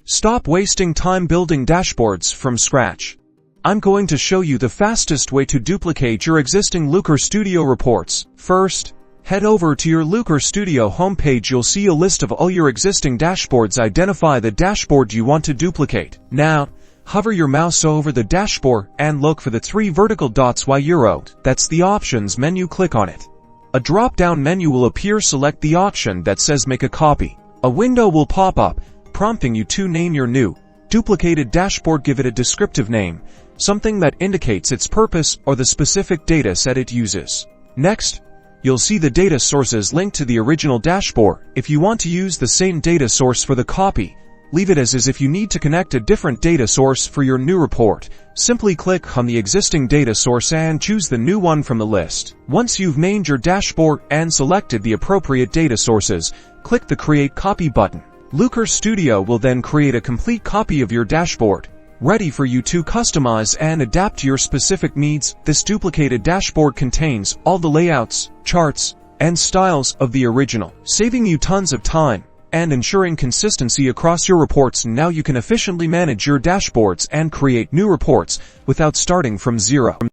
Stop wasting time building dashboards from scratch. I'm going to show you the fastest way to duplicate your existing Looker Studio reports. First, head over to your Looker Studio homepage. You'll see a list of all your existing dashboards. Identify the dashboard you want to duplicate. Now, hover your mouse over the dashboard and look for the 3 vertical dots while you're out. That's the Options menu. Click on it. A drop-down menu will appear. Select the option that says Make a Copy. A window will pop up, prompting you to name your new, duplicated dashboard. Give it a descriptive name, something that indicates its purpose or the specific data set it uses. Next, you'll see the data sources linked to the original dashboard. If you want to use the same data source for the copy, leave it as is. If you need to connect a different data source for your new report, simply click on the existing data source and choose the new one from the list. Once you've named your dashboard and selected the appropriate data sources, click the Create Copy button. Looker Studio will then create a complete copy of your dashboard, ready for you to customize and adapt to your specific needs. This duplicated dashboard contains all the layouts, charts, and styles of the original, saving you tons of time and ensuring consistency across your reports. Now you can efficiently manage your dashboards and create new reports without starting from zero.